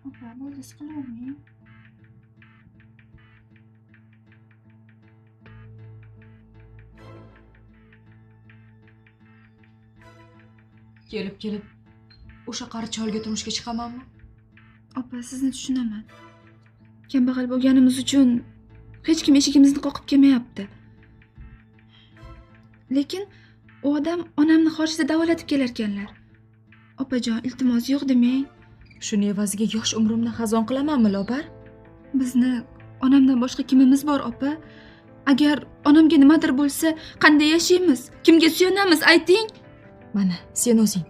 Opa, bo'ldi, siqilavermang. Kelib o'sha qari cholga turmushga chiqamanmi? Opa, sizni tushunaman. Kambag'al bo'lganimiz uchun hech kim eshigimizni qoqib kelmayapti. Lekin u odam onamni xorijda davolatib kelar ekanlar. Opajon, iltimos yo'q demang. Shuni evaziga yosh umrimni xazon qilamanmi, Lobar? Bizni onamdan boshqa kimimiz bor, opa? Agar onamga nimadir bo'lsa, qanday yashaymiz? Kimga suyanamiz, ayting? Mana, sen o'zing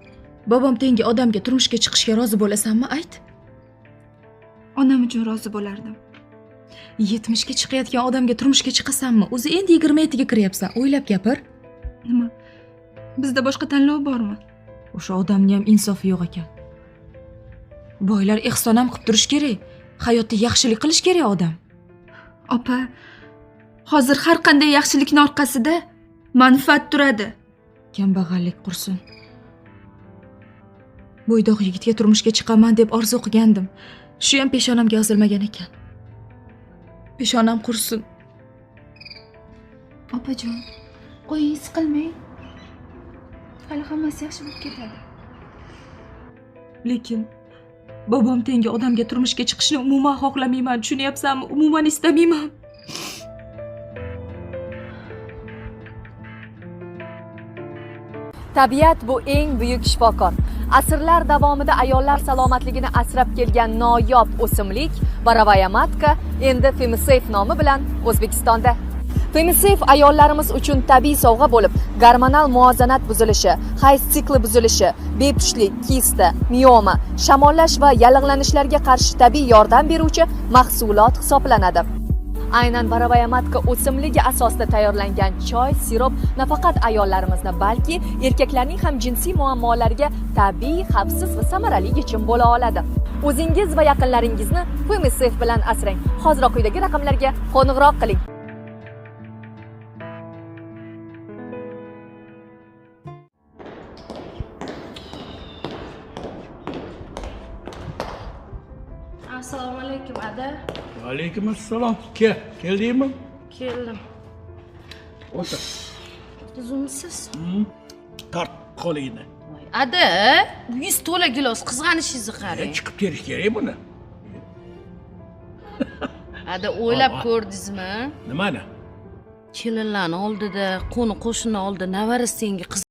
bobom tengi odamga turmushga chiqishga rozi bo'lasanmi, ayt? Onam uchun rozi bo'lardim. 70 ga chiqayotgan odamga turmushga chiqasanmi? O'zi endi 27 ga kiryapsan. O'ylab gapir. Nima? Bizda boshqa tanlov bormi? O'sha odamning ham insofi yo'q ekan. Boylar ehson ham qilib turish kerak. Hayotda yaxshilik qilish kerak odam. Opa, hozir har qanday yaxshilikning orqasida manfaat turadi. Kambag'allik qursin. Bo'ydoq yigitga turmushga chiqaman deb orzu qilgandim. Shu ham peshonamga yozilmagan ekan. Peshonam qursin. Opajon, qo'ying, siqilmang. Hali hammasi yaxshi bo'lib ketadi. Lekin bobom tengi odamga turmushga chiqishni umuman xohlamayman, tushunyapsanmi? Umuman istamayman. Tabiat bu eng buyuk shifokor. Asrlar davomida ayollar salomatligini asrab kelgan noyob o'simlik Baravaya matka endi Femisafe nomi bilan O'zbekistonda. Femisafe ayollarimiz uchun tabiiy sovg'a bo'lib, gormonal muvozanat buzilishi, hayz sikli buzilishi, bepushtlik, kista, mioma, shamollash va yallig'lanishlarga qarshi tabiiy yordam beruvchi mahsulot hisoblanadi. Aynan Baravaya matka o'simligi asosida tayyorlangan choy, sirop nafaqat ayollarimizni, balki erkaklarning ham jinsiy muammolariga tabiiy, xavfsiz va samarali yechim bo'la oladi. O'zingiz va yaqinlaringizni Femisafe bilan asrang. Hoziroq quyidagi raqamlarga qo'ng'iroq qiling. Assalomu alaykum, ada. Alaykum assalom. Keldingmi? Keldim. O'tir. Tuzumsiz? Tart qo'lingni. Ada, yuz to'la gilos, qizg'anishingizni qarang. Chiqib kelish kerak buni. Ada, o'ylab ko'rdingizmi? Nimani? Kelinlarning oldida, qo'ni qo'shni oldida nevarasi senga qiz